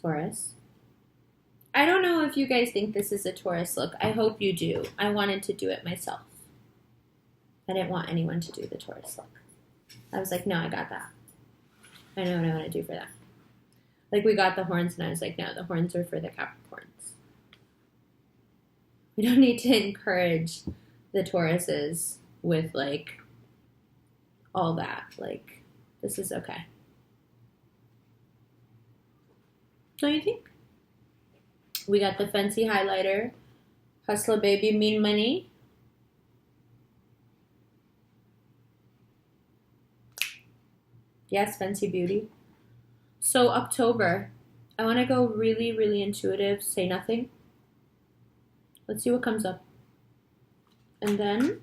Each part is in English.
Taurus. I don't know if you guys think this is a Taurus look. I hope you do. I wanted to do it myself. I didn't want anyone to do the Taurus look. I was like, no, I got that. I know what I want to do for that. Like, we got the horns, and I was like, no, the horns are for the Capricorns. We don't need to encourage the Tauruses with, like, all that. Like, this is okay. Don't you think? We got the fancy highlighter. Hustler baby, mean money. Yes, fancy beauty. So October, I want to go really, really intuitive. Say nothing. Let's see what comes up. And then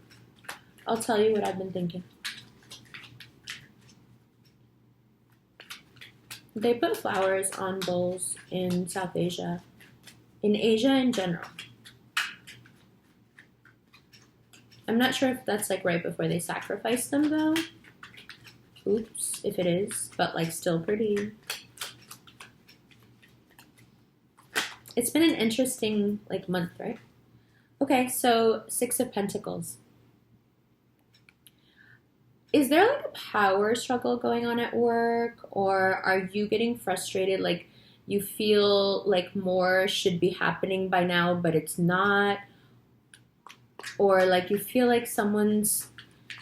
I'll tell you what I've been thinking. They put flowers on bowls in South Asia. In Asia in general. I'm not sure if that's like right before they sacrifice them though. Oops, if it is, but like still pretty. It's been an interesting like month, right? Okay, so 6 of Pentacles. Is there like a power struggle going on at work, or are you getting frustrated? Like you feel like more should be happening by now, but it's not? Or like you feel like someone's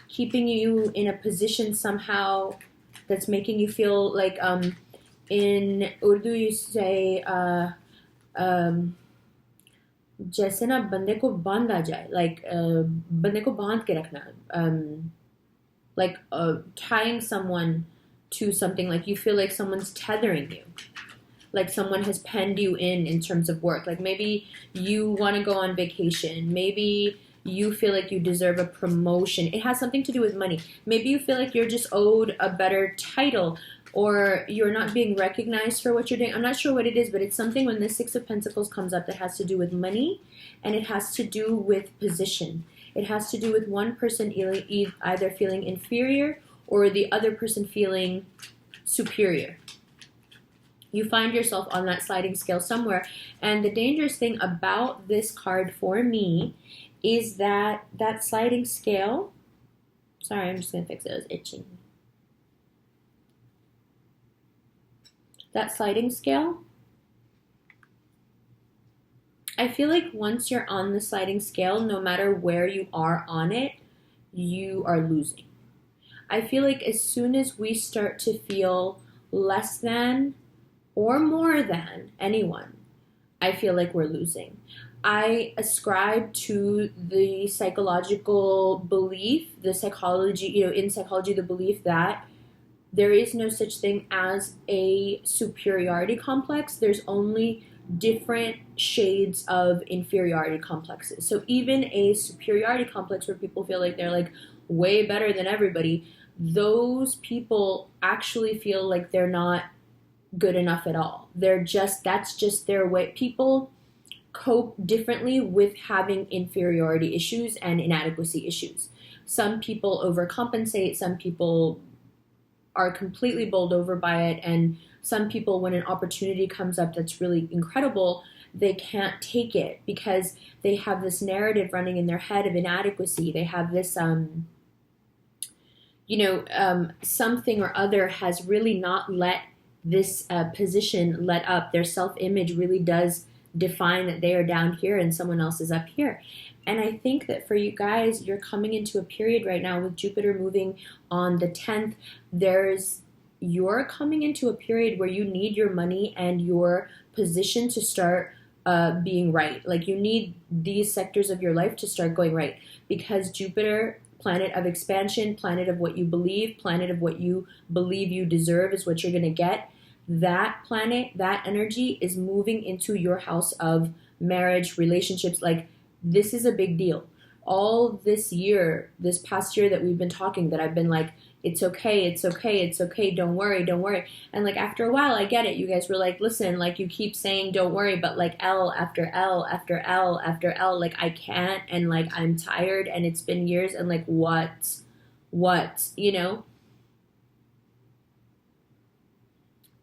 keeping you in a position somehow that's making you feel like in Urdu you say जैसे ना बंदे को बांध आ जाए, like बंदे को बांध के रखना, like tying someone to something, like you feel like someone's tethering you, like someone has penned you in terms of work. Like maybe you want to go on vacation, maybe you feel like you deserve a promotion. It has something to do with money. Maybe you feel like you're just owed a better title, or you're not being recognized for what you're doing. I'm not sure what it is, but it's something when the 6 of Pentacles comes up that has to do with money, and it has to do with position. It has to do with one person either feeling inferior or the other person feeling superior. You find yourself on that sliding scale somewhere. And the dangerous thing about this card for me is that that sliding scale, sorry, I'm just going to fix it. It was itching. That sliding scale, I feel like once you're on the sliding scale, no matter where you are on it, you are losing. I feel like as soon as we start to feel less than or more than anyone, I feel like we're losing. I ascribe to the psychological belief, the psychology, in psychology, the belief that there is no such thing as a superiority complex. There's only different shades of inferiority complexes. So even a superiority complex where people feel like they're like way better than everybody, those people actually feel like they're not good enough at all. That's just their way. People cope differently with having inferiority issues and inadequacy issues. Some people overcompensate, some people are completely bowled over by it, and some people, when an opportunity comes up that's really incredible, they can't take it because they have this narrative running in their head of inadequacy. They have this something or other has really not let this position let up. Their self-image really does define that they are down here and someone else is up here. And I think that for you guys, you're coming into a period right now with Jupiter moving on the 10th. You're coming into a period where you need your money and your position to start being right. Like you need these sectors of your life to start going right, because Jupiter, planet of expansion, planet of what you believe, planet of what you believe you deserve is what you're going to get. That planet, that energy is moving into your house of marriage, relationships. Like this is a big deal. All this year, this past year that we've been talking, that I've been like, it's okay, it's okay, it's okay, don't worry, don't worry. And like after a while, I get it. You guys were like, listen, like you keep saying don't worry, but like L after L after L after L, like I can't, and like I'm tired, and it's been years, and like what,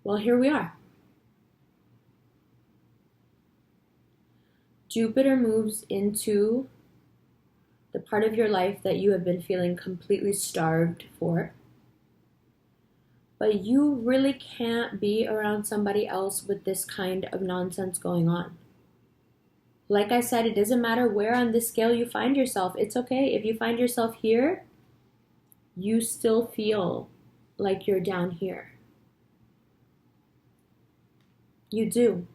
Well, here we are. Jupiter moves into the part of your life that you have been feeling completely starved for. But you really can't be around somebody else with this kind of nonsense going on. Like I said, it doesn't matter where on this scale you find yourself. It's okay. If you find yourself here, you still feel like you're down here. You do.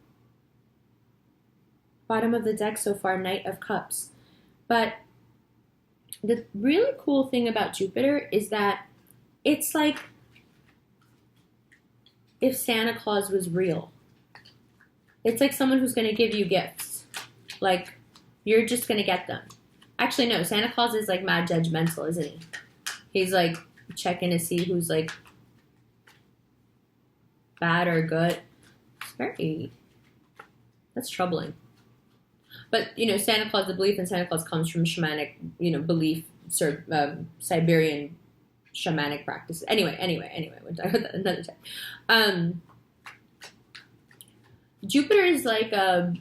Bottom of the deck so far, Knight of Cups. But the really cool thing about Jupiter is that it's like if Santa Claus was real. It's like someone who's going to give you gifts. Like, you're just going to get them. Actually, no, Santa Claus is like mad judgmental, isn't he? He's like checking to see who's like bad or good. That's troubling. But, Santa Claus, the belief in Santa Claus comes from shamanic, belief, Siberian shamanic practices. Anyway, we'll talk about that another time. Jupiter is like a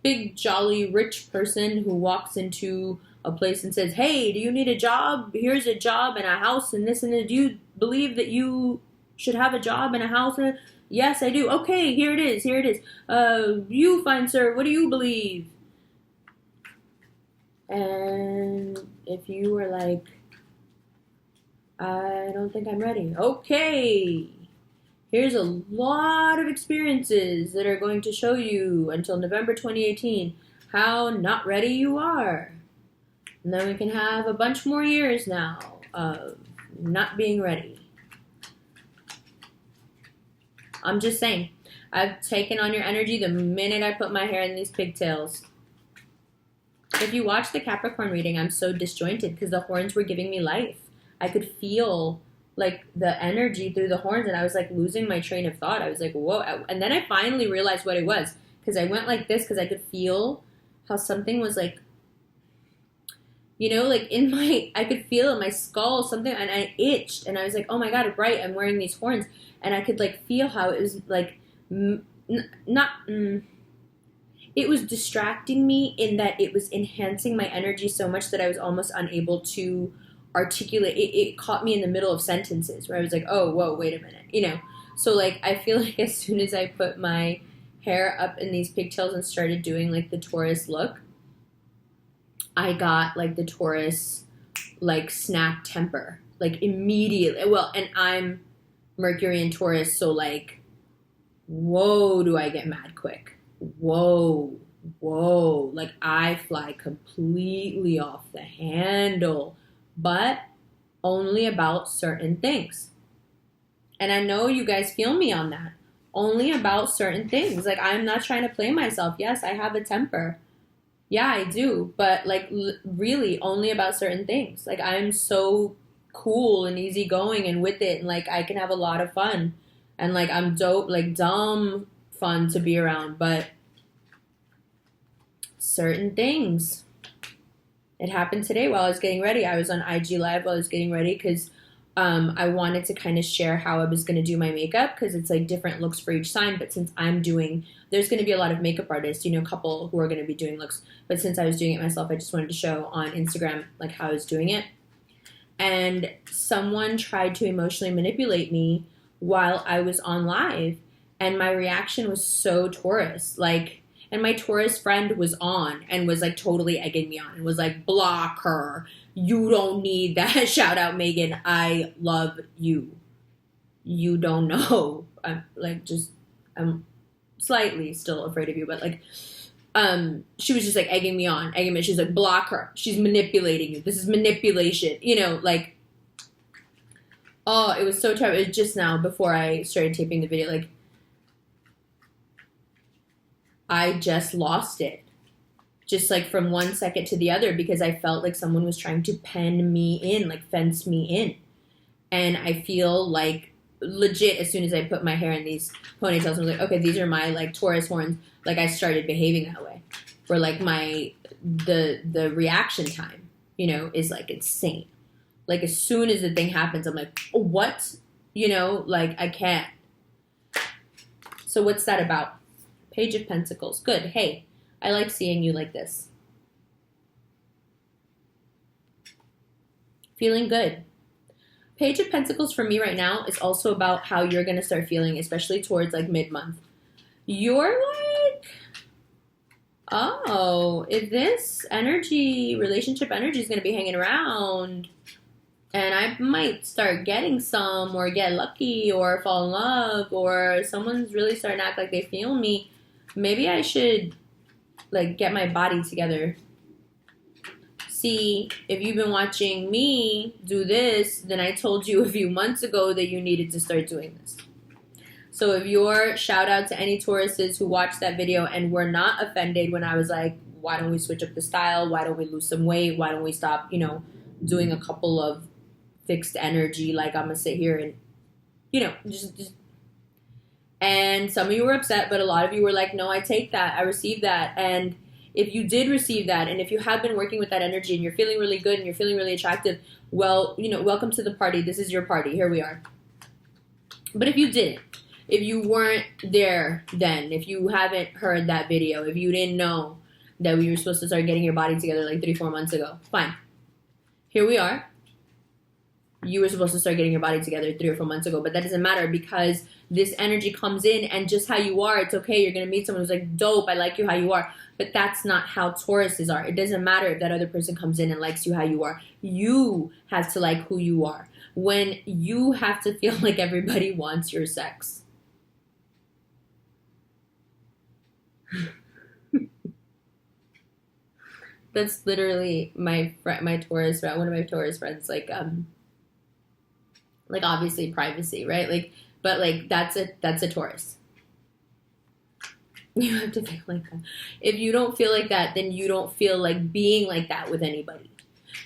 big, jolly, rich person who walks into a place and says, hey, do you need a job? Here's a job and a house and this and that. Do you believe that you should have a job and a house? Yes, I do. Okay, here it is. You, fine sir, what do you believe? And if you were like, I don't think I'm ready. Okay, here's a lot of experiences that are going to show you until November 2018 how not ready you are. And then we can have a bunch more years now of not being ready. I'm just saying, I've taken on your energy the minute I put my hair in these pigtails. If you watch the Capricorn reading, I'm so disjointed because the horns were giving me life. I could feel like the energy through the horns and I was like losing my train of thought. I was like, whoa. And then I finally realized what it was because I went like this because I could feel how something was like, like I could feel in my skull something and I itched and I was like, oh my God, right, I'm wearing these horns. And I could like feel how it was like, it was distracting me in that it was enhancing my energy so much that I was almost unable to articulate. It caught me in the middle of sentences where I was like, oh, whoa, wait a minute, So like, I feel like as soon as I put my hair up in these pigtails and started doing like the Taurus look, I got like the Taurus like snap temper, like immediately. Well, and I'm Mercury and Taurus, so like, whoa, do I get mad quick. Whoa, like I fly completely off the handle, but only about certain things. And I know you guys feel me on that. Only about certain things. Like, I'm not trying to play myself. Yes, I have a temper. Yeah, I do. But like, really only about certain things. Like, I'm so cool and easygoing and with it, and like I can have a lot of fun, and like I'm dope, like dumb fun to be around, but certain things. It happened today while I was getting ready. I was on IG Live while I was getting ready because I wanted to kind of share how I was going to do my makeup because it's like different looks for each sign. But since there's going to be a lot of makeup artists, a couple who are going to be doing looks. But since I was doing it myself, I just wanted to show on Instagram like how I was doing it. And someone tried to emotionally manipulate me while I was on live. And my reaction was so Taurus. And my Taurus friend was on and was like totally egging me on and was like, block her. You don't need that. Shout out, Megan. I love you. You don't know. I'm slightly still afraid of you, but like, she was just like egging me on. She's like, block her. She's manipulating you. This is manipulation. Oh, it was so terrible. It was just now before I started taping the video. Like, I just lost it. Just like from one second to the other because I felt like someone was trying to pen me in, like fence me in. And I feel like legit as soon as I put my hair in these ponytails, I was like, okay, these are my like Taurus horns. Like I started behaving that way. Where like the reaction time, is like insane. Like as soon as the thing happens, I'm like, oh, what? Like I can't. So what's that about? Page of Pentacles. Good. Hey, I like seeing you like this. Feeling good. Page of Pentacles for me right now is also about how you're going to start feeling, especially towards like mid-month. You're like, oh, if this energy, relationship energy is going to be hanging around, and I might start getting some or get lucky or fall in love or someone's really starting to act like they feel me, maybe I should like get my body together. See, if you've been watching me do this, then I told you a few months ago that you needed to start doing this. So if you're, shout out to any Tauruses who watched that video and were not offended when I was like, why don't we switch up the style? Why don't we lose some weight? Why don't we stop, you know, doing a couple of fixed energy? Like I'm going to sit here and, you know, just. And some of you were upset, but a lot of you were like, no, I take that. I receive that. And if you did receive that, and if you have been working with that energy and you're feeling really good and you're feeling really attractive, well, you know, welcome to the party. This is your party. Here we are. But if you didn't, if you weren't there then, if you haven't heard that video, if you didn't know that we were supposed to start getting your body together like 3-4 months ago, fine. Here we are. You were supposed to start getting your body together 3 or 4 months ago, but that doesn't matter because this energy comes in and just how you are, it's okay. You're going to meet someone who's like, dope, I like you how you are. But that's not how Tauruses are. It doesn't matter if that other person comes in and likes you how you are. You have to like who you are. When you have to feel like everybody wants your sex. That's literally my Taurus friend, one of my Taurus friends, like obviously privacy, right? Like, but like that's a Taurus. You have to feel like that. If you don't feel like that, then you don't feel like being like that with anybody.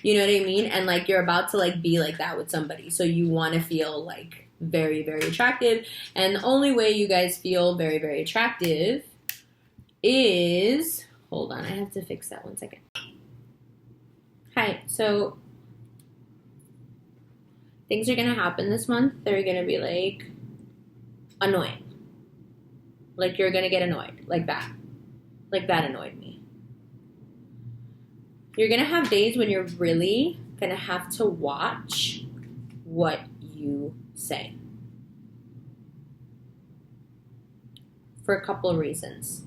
You know what I mean? And like you're about to like be like that with somebody. So you want to feel like very, very attractive. And the only way you guys feel very, very attractive is, hold on, I have to fix that 1 second. Hi, so things are going to happen this month. They're going to be like annoying. Like you're going to get annoyed. Like that. Like that annoyed me. You're going to have days when you're really going to have to watch what you say. For a couple of reasons.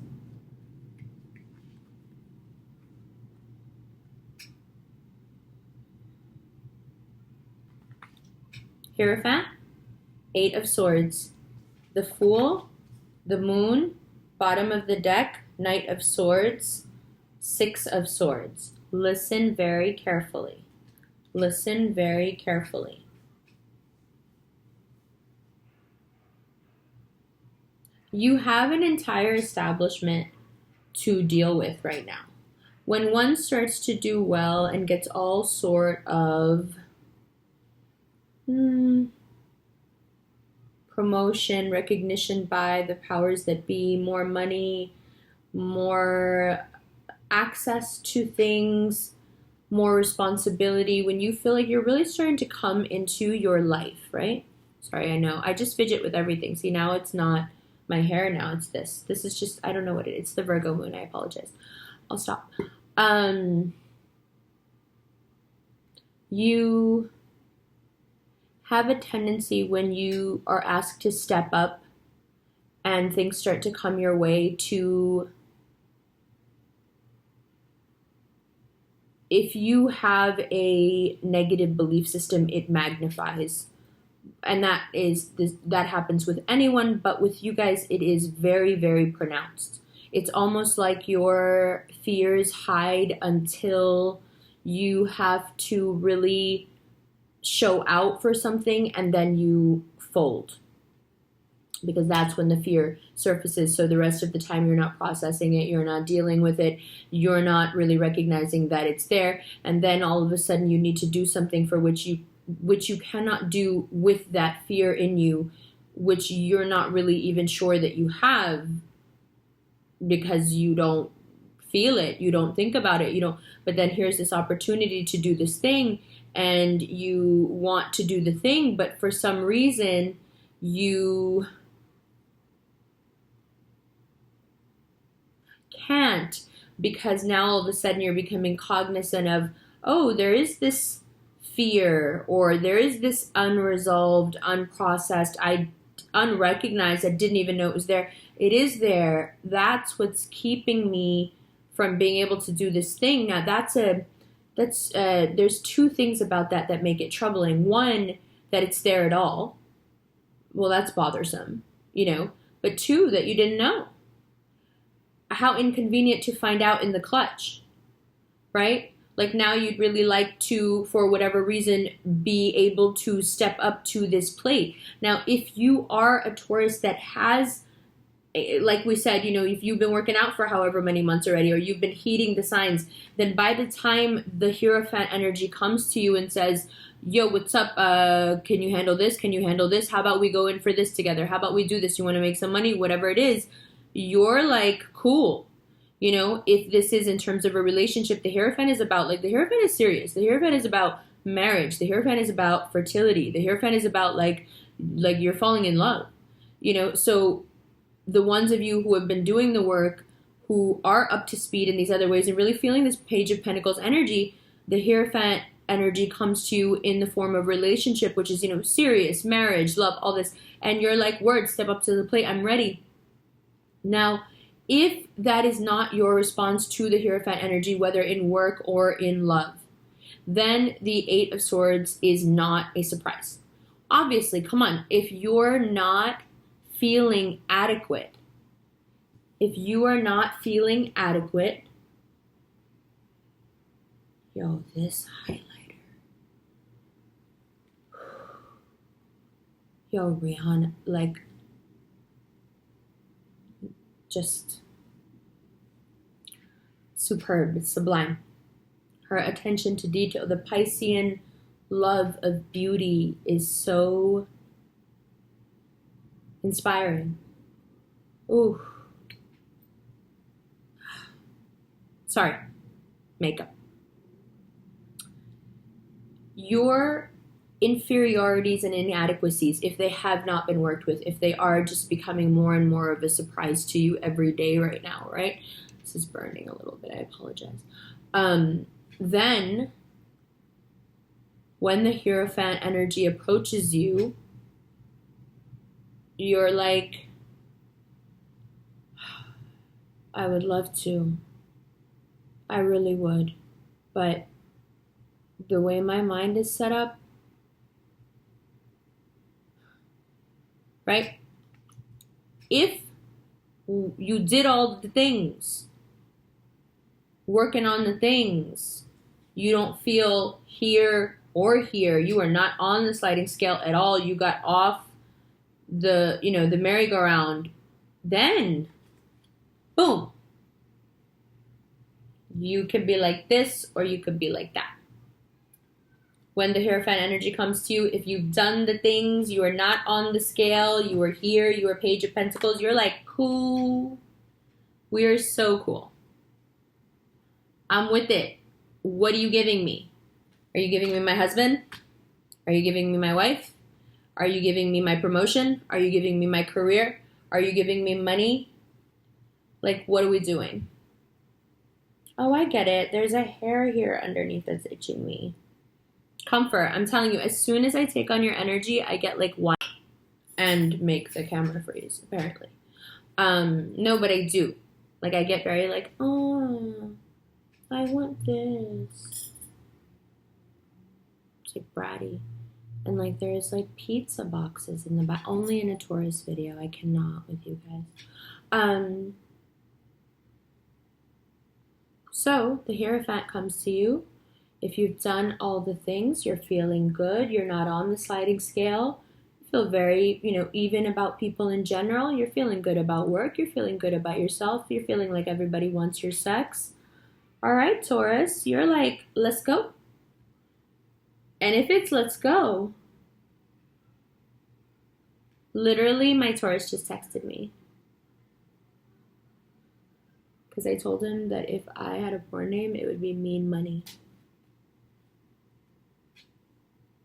Hierophant, 8 of Swords, the Fool, the Moon, bottom of the deck, Knight of Swords, 6 of Swords. Listen very carefully. Listen very carefully. You have an entire establishment to deal with right now. When one starts to do well and gets all sort of promotion, recognition by the powers that be, more money, more access to things, more responsibility, when you feel like you're really starting to come into your life, right? Sorry, I know. I just fidget with everything. See, now it's not my hair, now it's this. This is just, I don't know what it is. It's the Virgo moon. I apologize. I'll stop. You have a tendency when you are asked to step up and things start to come your way to, if you have a negative belief system, it magnifies. And that happens with anyone, but with you guys, it is very, very pronounced. It's almost like your fears hide until you have to really show out for something and then you fold. Because that's when the fear surfaces. So the rest of the time you're not processing it, you're not dealing with it, you're not really recognizing that it's there. And then all of a sudden you need to do something for which you cannot do with that fear in you, which you're not really even sure that you have, because you don't feel it, you don't think about it, but then here's this opportunity to do this thing, and you want to do the thing, but for some reason you can't, because now all of a sudden you're becoming cognizant of, oh, there is this fear, or there is this unresolved, unprocessed, unrecognized, I didn't even know it was there. It is there. That's what's keeping me from being able to do this thing. Now there's two things about that make it troubling. One, that it's there at all. Well, that's bothersome, but two, that you didn't know. How inconvenient to find out in the clutch, right? Like now you'd really like to, for whatever reason, be able to step up to this plate. Now, if you are a Taurus that has, like we said, if you've been working out for however many months already, or you've been heeding the signs, then by the time the Hierophant energy comes to you and says, yo, what's up? Can you handle this? Can you handle this? How about we go in for this together? How about we do this? You want to make some money? Whatever it is, you're like, cool. If this is in terms of a relationship, the Hierophant is about, the Hierophant is serious. The Hierophant is about marriage. The Hierophant is about fertility. The Hierophant is about, like you're falling in love. So the ones of you who have been doing the work, who are up to speed in these other ways and really feeling this Page of Pentacles energy, the Hierophant energy comes to you in the form of relationship, which is, serious, marriage, love, all this. And you're like, word, step up to the plate. I'm ready. Now, if that is not your response to the Hierophant energy, whether in work or in love, then the Eight of Swords is not a surprise. Obviously, come on, if you're not feeling adequate, yo, this highlighter. Yo, Rihanna, just superb. It's sublime. Her attention to detail, the Piscean love of beauty, is so inspiring. Ooh. Sorry. Makeup. Your inferiorities and inadequacies, if they have not been worked with, if they are just becoming more and more of a surprise to you every day right now, right? This is burning a little bit. I apologize. Then, when the Hierophant energy approaches you, you're like, I would love to. I really would. But the way my mind is set up, right? If you did all the things, working on the things, you don't feel here or here, you are not on the sliding scale at all, you got off the merry-go-round, then, boom. You could be like this, or you could be like that. When the Hierophant energy comes to you, if you've done the things, you are not on the scale, you are here, you are Page of Pentacles, you're like, cool. We are so cool. I'm with it. What are you giving me? Are you giving me my husband? Are you giving me my wife? Are you giving me my promotion? Are you giving me my career? Are you giving me money? Like, what are we doing? Oh, I get it. There's a hair here underneath that's itching me. Comfort. I'm telling you, as soon as I take on your energy, I get like one and make the camera freeze, apparently. No, but I do. Like, I get very like, oh, I want this. It's like bratty. And like, there's like pizza boxes in the back. Only in a Taurus video. I cannot with you guys. So the Hierophant comes to you. If you've done all the things, you're feeling good. You're not on the sliding scale. You feel very, even about people in general. You're feeling good about work. You're feeling good about yourself. You're feeling like everybody wants your sex. All right, Taurus, you're like, let's go. And if it's let's go, literally my Taurus just texted me. Because I told him that if I had a porn name, it would be Mean Money.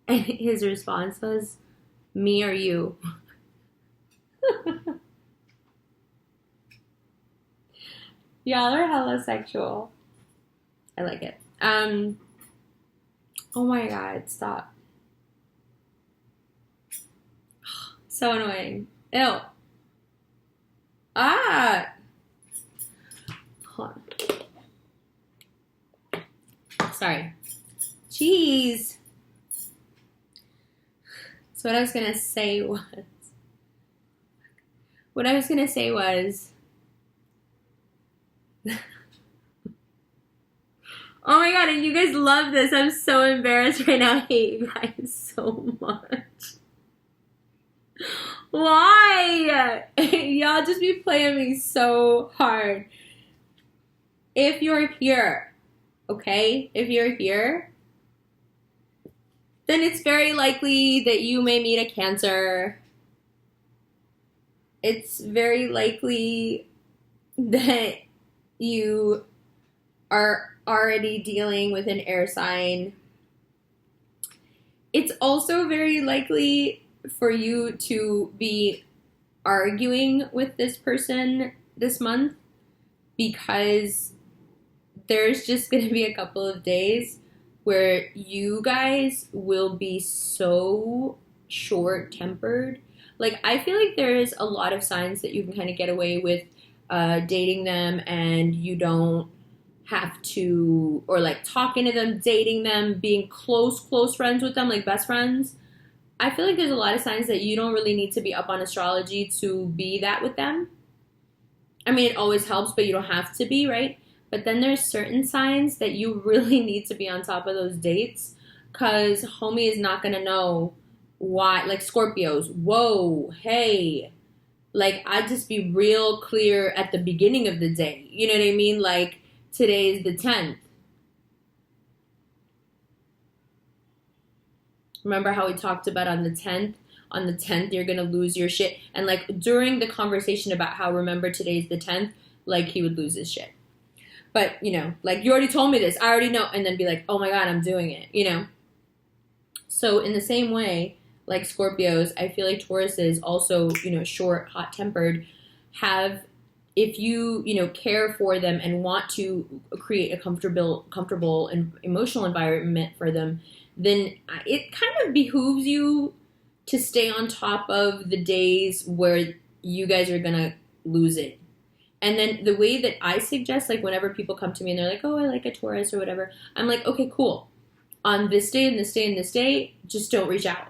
And his response was, me or you? Y'all are hella sexual. I like it. Oh my god, stop. So annoying. Ew. Ah! Hold on. Sorry. Jeez. So what I was gonna say was... Oh my god, and you guys love this. I'm so embarrassed right now. I hate you guys so much. Why? Y'all just be playing me so hard. If you're here, okay? If you're here, then it's very likely that you may meet a Cancer. It's very likely that you are already dealing with an air sign. It's also very likely for you to be arguing with this person this month, because there's just going to be a couple of days where you guys will be so short-tempered. Like, I feel like there's a lot of signs that you can kind of get away with dating them, and you don't have to, or like talking to them, dating them, being close friends with them, like best friends. I feel like there's a lot of signs that you don't really need to be up on astrology to be that with them. I mean, it always helps, but you don't have to be, right? But then there's certain signs that you really need to be on top of those dates, because homie is not going to know why. Like Scorpios, whoa, hey. Like, I'd just be real clear at the beginning of the day. You know what I mean? Like, today is the 10th. Remember how we talked about on the 10th? On the 10th, you're going to lose your shit. And, like, during the conversation about how, remember, today's the 10th, like, he would lose his shit. But, you know, like, you already told me this. I already know. And then be like, oh, my God, I'm doing it, you know? So, in the same way, like Scorpios, I feel like Tauruses also, you know, short, hot-tempered, have, if you, you know, care for them and want to create a comfortable and emotional environment for them, then it kind of behooves you to stay on top of the days where you guys are going to lose it. And then the way that I suggest, like whenever people come to me and they're like, oh, I like a Taurus or whatever, I'm like, okay, cool. On this day and this day and this day, just don't reach out.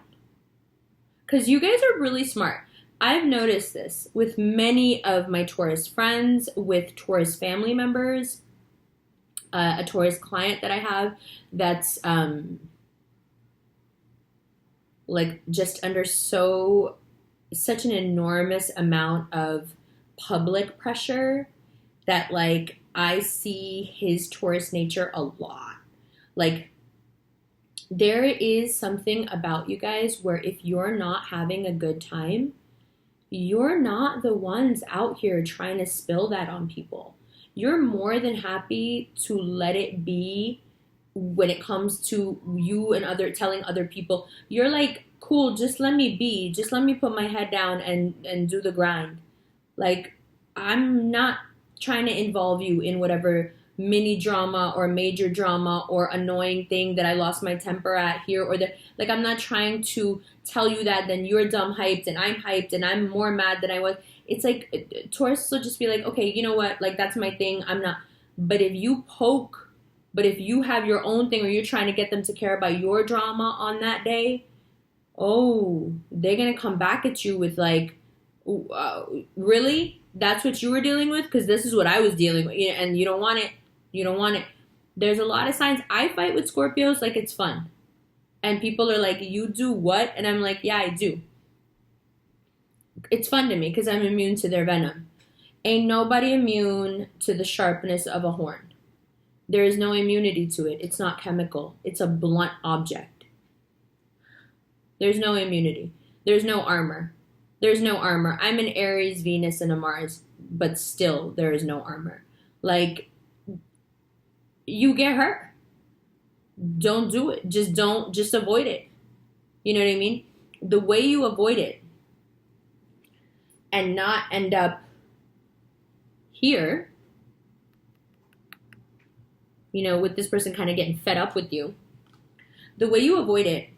Because you guys are really smart. I've noticed this with many of my Taurus friends, with Taurus family members, a Taurus client that I have that's like just under such an enormous amount of public pressure that like I see his Taurus nature a lot. Like, there is something about you guys where if you're not having a good time, you're not the ones out here trying to spill that on people. You're more than happy to let it be when it comes to you and telling other people. You're like, cool, just let me be. Just let me put my head down and do the grind. Like, I'm not trying to involve you in whatever mini drama or major drama or annoying thing that I lost my temper at here or there. Like, I'm not trying to tell you that then you're dumb hyped and I'm more mad than I was. It's like, Taurus will just be like, okay, you know what? Like, that's my thing. I'm not. But if you have your own thing or you're trying to get them to care about your drama on that day, oh, they're going to come back at you with like, really? That's what you were dealing with? Because this is what I was dealing with. And you don't want it. You don't want it. There's a lot of signs. I fight with Scorpios like it's fun. And people are like, you do what? And I'm like, yeah, I do. It's fun to me because I'm immune to their venom. Ain't nobody immune to the sharpness of a horn. There is no immunity to it. It's not chemical. It's a blunt object. There's no immunity. There's no armor. There's no armor. I'm an Aries, Venus, and a Mars, but still there is no armor. Like, you get hurt. Don't do it. Just avoid it. You know what I mean? The way you avoid it and not end up here with this person kind of getting fed up with you, the way you avoid it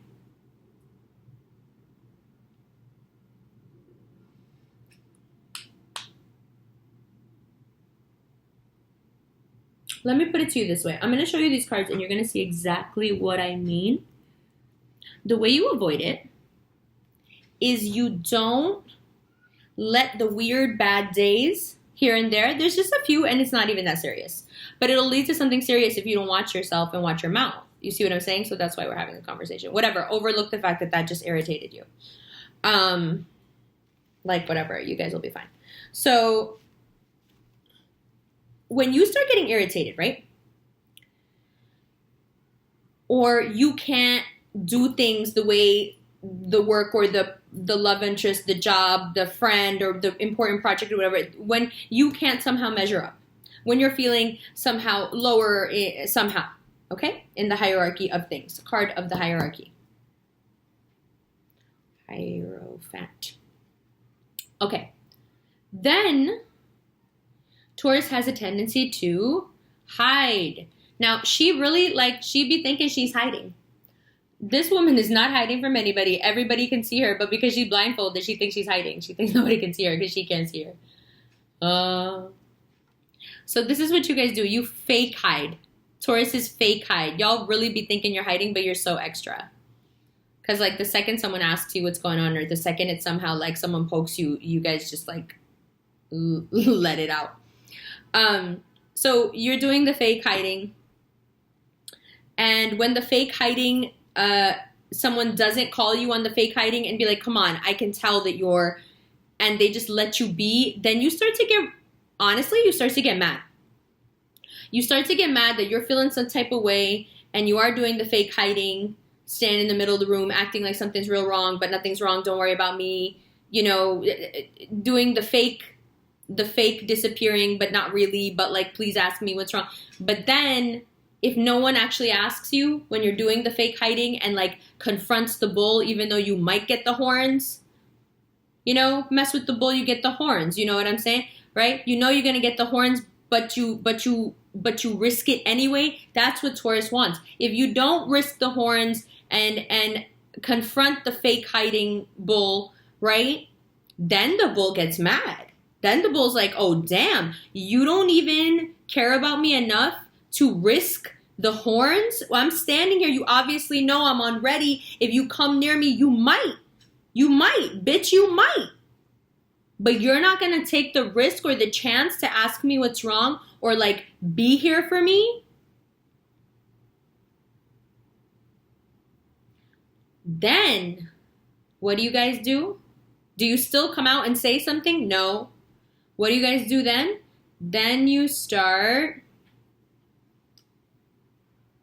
let me put it to you this way. I'm going to show you these cards and you're going to see exactly what I mean. The way you avoid it is you don't let the weird bad days here and there, there's just a few and it's not even that serious, but it'll lead to something serious if you don't watch yourself and watch your mouth. You see what I'm saying? So that's why we're having a conversation. Whatever, overlook the fact that that just irritated you. Whatever, you guys will be fine. So when you start getting irritated, right? Or you can't do things the way the work or the love interest, the job, the friend, or the important project or whatever, when you can't somehow measure up, when you're feeling somehow lower, somehow, okay, in the hierarchy of things, card of the hierarchy. Hierophant. Okay. Then Taurus has a tendency to hide. Now, she be thinking she's hiding. This woman is not hiding from anybody. Everybody can see her, but because she's blindfolded, she thinks she's hiding. She thinks nobody can see her because she can't see her. So this is what you guys do. You fake hide. Taurus is fake hide. Y'all really be thinking you're hiding, but you're so extra. Because the second someone asks you what's going on, or the second it's somehow someone pokes you, you guys just let it out. So you're doing the fake hiding. And when the fake hiding, someone doesn't call you on the fake hiding and be like, come on, I can tell that you're, and they just let you be, then you start to get mad. You start to get mad that you're feeling some type of way and you are doing the fake hiding, standing in the middle of the room, acting like something's real wrong, but nothing's wrong, don't worry about me, doing the fake disappearing, but not really, but please ask me what's wrong. But then if no one actually asks you when you're doing the fake hiding and confronts the bull, even though you might get the horns, mess with the bull, you get the horns. You know what I'm saying? Right? You're going to get the horns, but you risk it anyway. That's what Taurus wants. If you don't risk the horns and confront the fake hiding bull, right? Then the bull gets mad. Then the bull's like, oh, damn, you don't even care about me enough to risk the horns? Well, I'm standing here. You obviously know I'm on ready. If you come near me, you might. Bitch, you might. But you're not going to take the risk or the chance to ask me what's wrong or be here for me? Then, what do you guys do? Do you still come out and say something? No. What do you guys do then? Then you start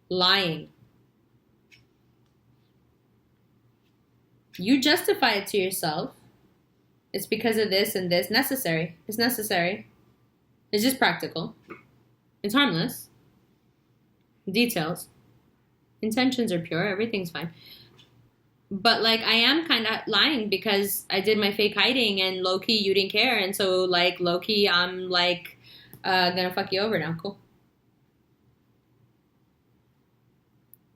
lying. You justify it to yourself. It's because of this and this. Necessary. It's necessary. It's just practical. It's harmless. Details. Intentions are pure. Everything's fine. But I am kind of lying because I did my fake hiding and low-key you didn't care. And so low-key I'm gonna fuck you over now. Cool.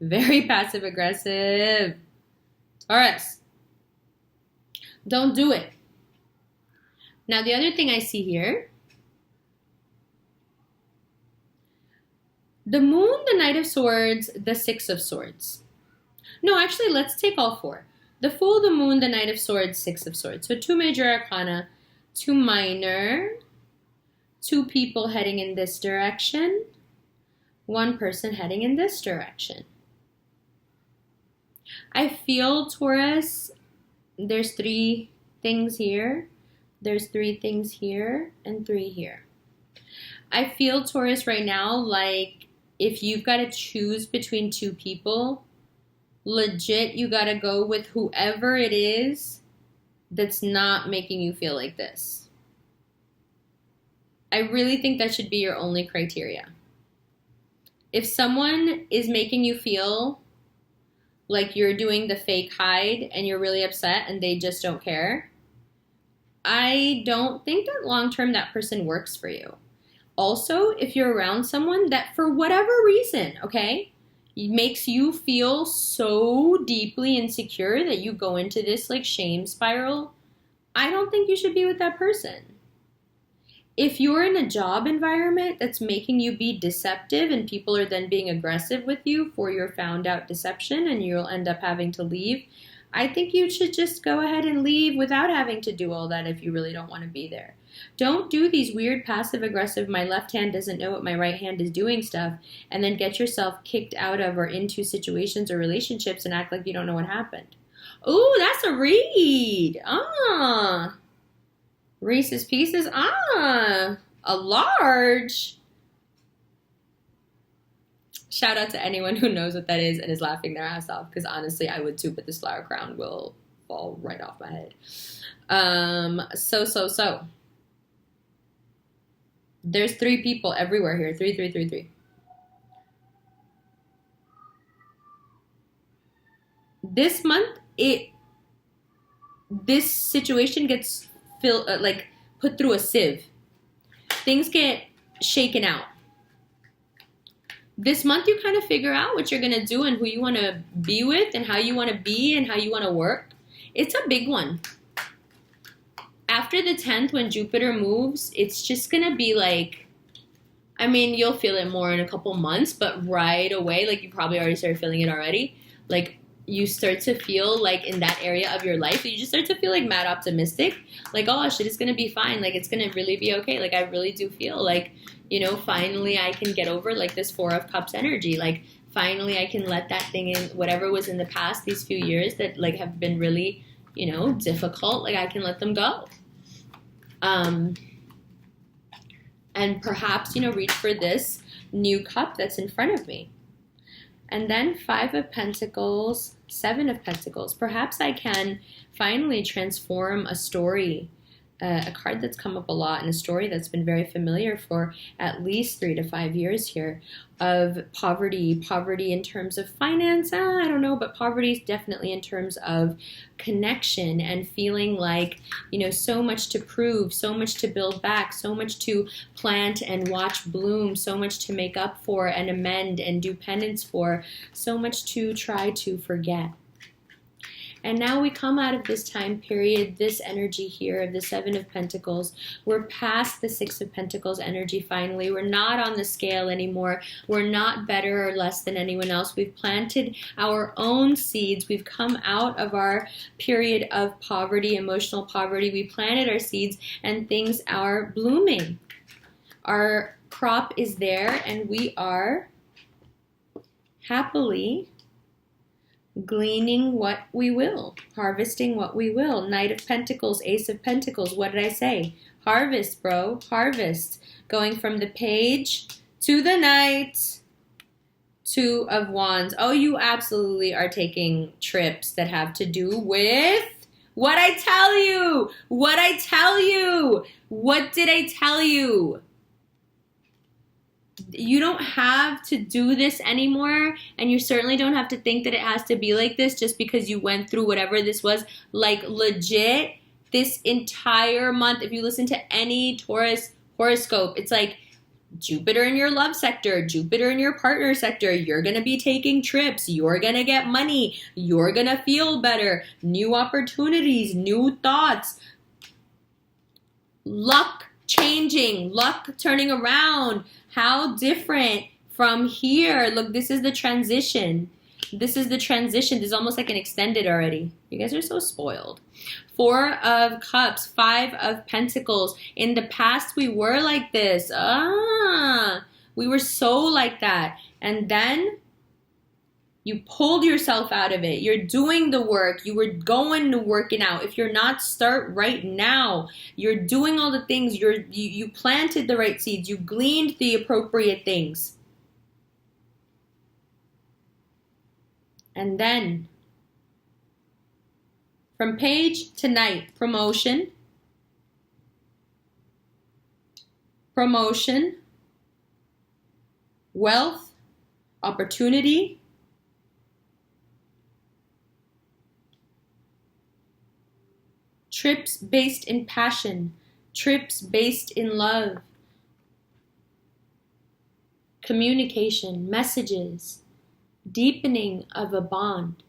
Very passive aggressive. Taurus. Don't do it. Now the other thing I see here. The Moon, the Knight of Swords, the Six of Swords. No, actually, let's take all four. The Fool, the Moon, the Knight of Swords, Six of Swords. So 2 major arcana, 2 minor, 2 people heading in this direction, 1 person heading in this direction. I feel, Taurus, there's 3 things here. There's 3 things here and 3 here. I feel, Taurus, right now, if you've got to choose between 2 people, legit, you gotta go with whoever it is that's not making you feel like this. I really think that should be your only criteria. If someone is making you feel like you're doing the fake hide and you're really upset and they just don't care, I don't think that long term that person works for you. Also, if you're around someone that for whatever reason, okay, makes you feel so deeply insecure that you go into this like shame spiral, I don't think you should be with that person. If you're in a job environment that's making you be deceptive and people are then being aggressive with you for your found out deception and you'll end up having to leave, I think you should just go ahead and leave without having to do all that if you really don't want to be there. Don't do these weird passive aggressive, my left hand doesn't know what my right hand is doing stuff, and then get yourself kicked out of or into situations or relationships and act like you don't know what happened. Ooh, that's a read. Reese's Pieces. A large. Shout out to anyone who knows what that is and is laughing their ass off, because honestly, I would too, but this flower crown will fall right off my head. So. There's 3 people everywhere here. 3. This month, this situation gets put through a sieve. Things get shaken out. This month, you kind of figure out what you're going to do and who you want to be with and how you want to be and how you want to work. It's a big one. After the 10th, when Jupiter moves, it's just going to be like, I mean, you'll feel it more in a couple months, but right away, like you probably already started feeling it already, like you start to feel like in that area of your life, you just start to feel like mad optimistic, like, oh, shit is going to be fine, like it's going to really be okay, like I really do feel like, you know, finally I can get over like this 4 of Cups energy, like finally I can let that thing in, whatever was in the past these few years that like have been really, you know, difficult, like I can let them go. And perhaps, you know, reach for this new cup that's in front of me. And then 5 of Pentacles, 7 of Pentacles. Perhaps I can finally transform a story, a card that's come up a lot, and a story that's been very familiar for at least 3 to 5 years here, of poverty in terms of finance, I don't know, but poverty is definitely in terms of connection and feeling like, you know, so much to prove, so much to build back, so much to plant and watch bloom, so much to make up for and amend and do penance for, so much to try to forget. And now we come out of this time period, this energy here of the 7 of Pentacles. We're past the 6 of Pentacles energy finally. We're not on the scale anymore. We're not better or less than anyone else. We've planted our own seeds. We've come out of our period of poverty, emotional poverty. We planted our seeds and things are blooming. Our crop is there and we are happily gleaning what we will, harvesting what we will. Knight of Pentacles, Ace of Pentacles. What did I say? Harvest, bro. Harvest. Going from the Page to the Knight. 2 of Wands. Oh, you absolutely are taking trips that have to do with what I tell you. What I tell you. What did I tell you? You don't have to do this anymore, and you certainly don't have to think that it has to be like this just because you went through whatever this was. Like legit, this entire month, if you listen to any Taurus horoscope, it's like Jupiter in your love sector, Jupiter in your partner sector, you're going to be taking trips, you're going to get money, you're going to feel better, new opportunities, new thoughts, luck changing, luck turning around. How different from here. Look, this is the transition. This is the transition. This is almost like an extended already. You guys are so spoiled. 4 of Cups, 5 of Pentacles. In the past, we were like this. We were so like that. And then you pulled yourself out of it. You're doing the work. You were going to working out. If you're not, start right now. You're doing all the things. You planted the right seeds. You gleaned the appropriate things. And then, from Page to Knight, promotion, wealth, opportunity, trips based in passion, trips based in love, communication, messages, deepening of a bond.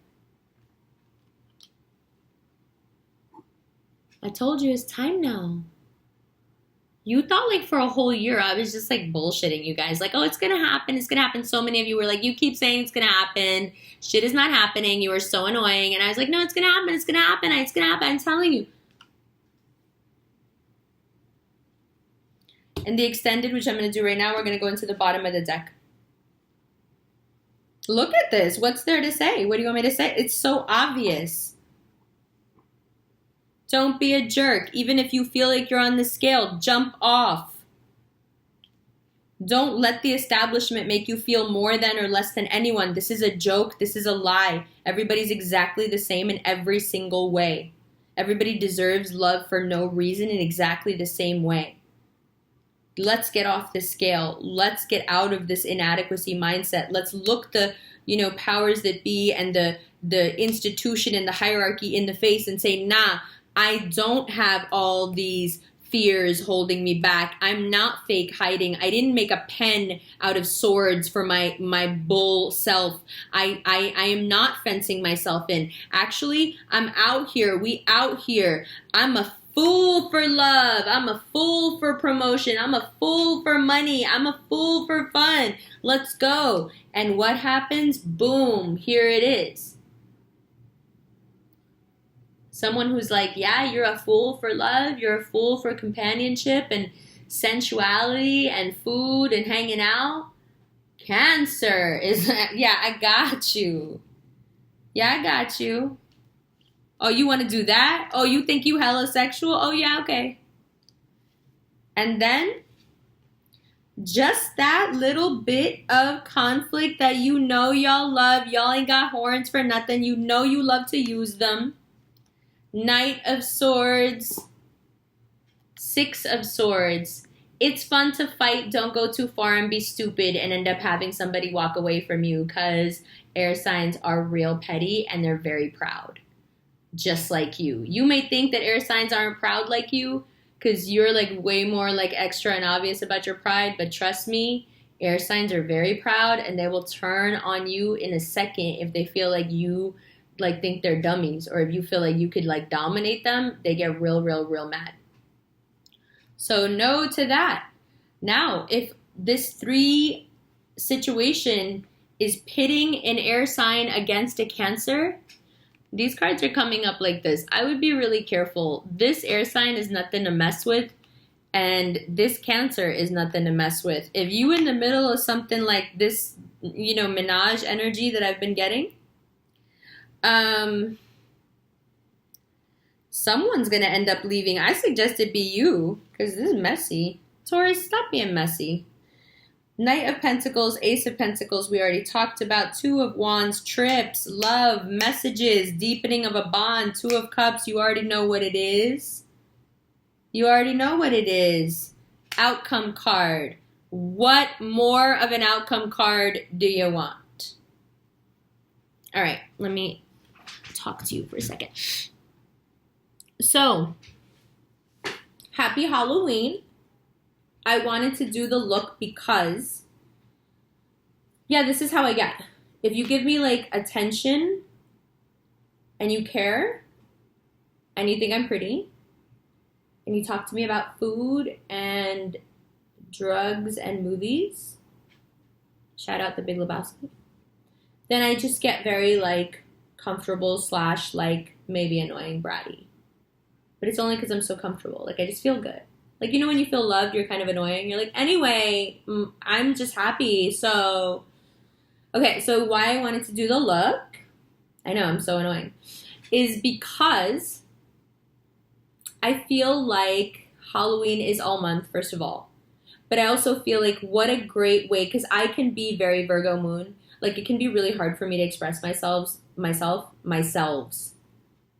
I told you it's time now. You thought like for a whole year I was just like bullshitting you guys. Like, oh, it's going to happen. It's going to happen. So many of you were like, you keep saying it's going to happen. Shit is not happening. You are so annoying. And I was like, no, it's going to happen. It's going to happen. It's going to happen. I'm telling you. And the extended, which I'm going to do right now, we're going to go into the bottom of the deck. Look at this. What's there to say? What do you want me to say? It's so obvious. Don't be a jerk. Even if you feel like you're on the scale, jump off. Don't let the establishment make you feel more than or less than anyone. This is a joke. This is a lie. Everybody's exactly the same in every single way. Everybody deserves love for no reason in exactly the same way. Let's get off the scale. Let's get out of this inadequacy mindset. Let's look the, powers that be and the institution and the hierarchy in the face and say, nah, I don't have all these fears holding me back. I'm not fake hiding. I didn't make a pen out of swords for my bull self. I am not fencing myself in. Actually, I'm out here. We out here. I'm a fool for love. I'm a fool for promotion. I'm a fool for money. I'm a fool for fun. Let's go. And what happens? Boom, here it is. Someone who's like, yeah, you're a fool for love. You're a fool for companionship and sensuality and food and hanging out. Cancer is, yeah, I got you. Yeah, I got you. Oh, you want to do that? Oh, you think you hella sexual? Oh, yeah, okay. And then just that little bit of conflict that y'all love. Y'all ain't got horns for nothing. You love to use them. Knight of Swords. 6 of Swords. It's fun to fight. Don't go too far and be stupid and end up having somebody walk away from you, because air signs are real petty and they're very proud. Just like you. You may think that air signs aren't proud like you because you're like way more like extra and obvious about your pride, but trust me, air signs are very proud and they will turn on you in a second if they feel like you like think they're dummies, or if you feel like you could like dominate them, they get real mad. So no to that. Now, if this 3 situation is pitting an air sign against a Cancer, these cards are coming up like this. I would be really careful. This air sign is nothing to mess with, and this Cancer is nothing to mess with. If you in the middle of something like this, menage energy that I've been getting, someone's going to end up leaving. I suggest it be you, because this is messy. Taurus, stop being messy. Knight of Pentacles, Ace of Pentacles, we already talked about. 2 of Wands, trips, love, messages, deepening of a bond. 2 of Cups, you already know what it is. You already know what it is. Outcome card. What more of an outcome card do you want? All right, let me talk to you for a second. So, happy Halloween. I wanted to do the look because, yeah, this is how I get. If you give me like attention and you care and you think I'm pretty and you talk to me about food and drugs and movies, shout out The Big Lebowski, then I just get very like comfortable / like maybe annoying bratty. But it's only because I'm so comfortable. Like I just feel good. Like, when you feel loved, you're kind of annoying. You're like, anyway, I'm just happy. So, okay, so why I wanted to do the look, I know, I'm so annoying, is because I feel like Halloween is all month, first of all. But I also feel like what a great way, because I can be very Virgo moon. Like, it can be really hard for me to express myself.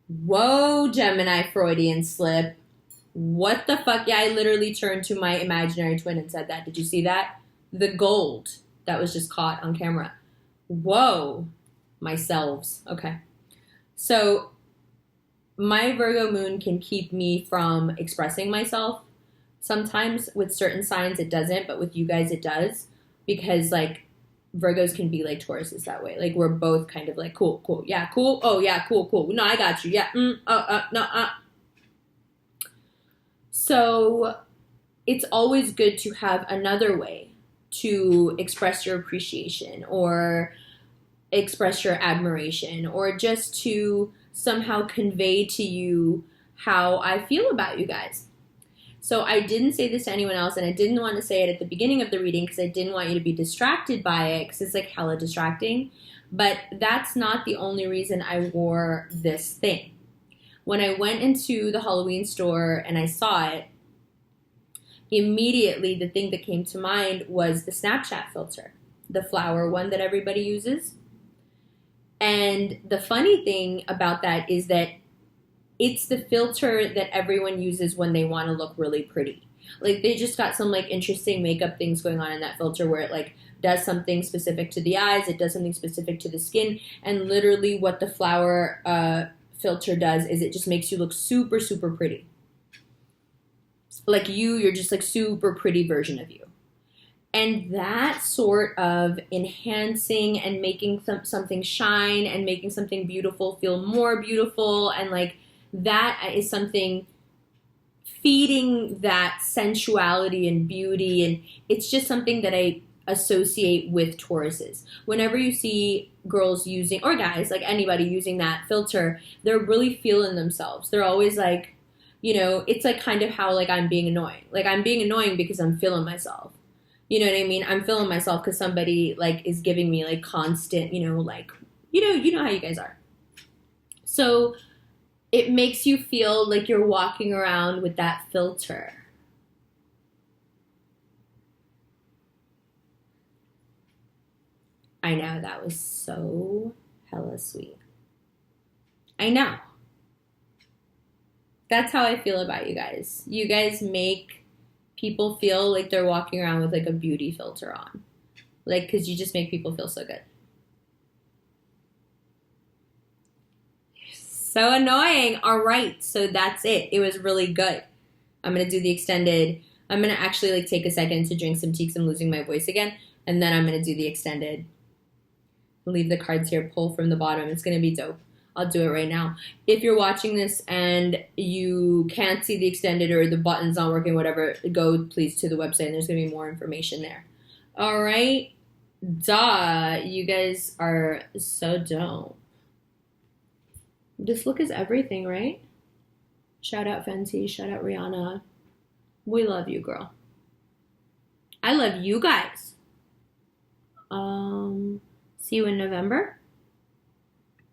Whoa, Gemini Freudian slip. What the fuck? Yeah, I literally turned to my imaginary twin and said that. Did you see that? The gold that was just caught on camera. Whoa. Myselves. Okay. So my Virgo moon can keep me from expressing myself. Sometimes with certain signs it doesn't, but with you guys it does. because like Virgos can be like Tauruses that way. Like we're both kind of like cool, cool, yeah, cool. Oh yeah, cool, cool. No, I got you. Yeah, no. So it's always good to have another way to express your appreciation or express your admiration or just to somehow convey to you how I feel about you guys. So I didn't say this to anyone else, and I didn't want to say it at the beginning of the reading because I didn't want you to be distracted by it because it's like hella distracting. But that's not the only reason I wore this thing. When I went into the Halloween store and I saw it, immediately the thing that came to mind was the Snapchat filter, the flower one that everybody uses. And the funny thing about that is that it's the filter that everyone uses when they want to look really pretty. Like they just got some like interesting makeup things going on in that filter where it like does something specific to the eyes, it does something specific to the skin, and literally what the flower filter does is it just makes you look super, super pretty. Like you're just like super pretty version of you. And that sort of enhancing and making something shine and making something beautiful feel more beautiful, and like that is something feeding that sensuality and beauty, and it's just something that I associate with Tauruses. Whenever you see girls using, or guys, like anybody using that filter, they're really feeling themselves. They're always like, you know, it's like kind of how like I'm being annoying. Like I'm being annoying because I'm feeling myself. You know what I mean? I'm feeling myself because somebody like is giving me like constant, you know how you guys are. So it makes you feel like you're walking around with that filter. I know, that was so hella sweet. I know. That's how I feel about you guys. You guys make people feel like they're walking around with like a beauty filter on. Like, because you just make people feel so good. So annoying. All right, so that's it. It was really good. I'm going to do the extended. I'm going to actually like take a second to drink some tea because I'm losing my voice again. And then I'm going to do the extended. Leave the cards here, pull from the bottom. It's going to be dope. I'll do it right now. If you're watching this and you can't see the extended or the button's not working, whatever, go please to the website and there's going to be more information there. All right. Duh. You guys are so dope. This look is everything, right? Shout out Fenty. Shout out Rihanna. We love you, girl. I love you guys. See you in November.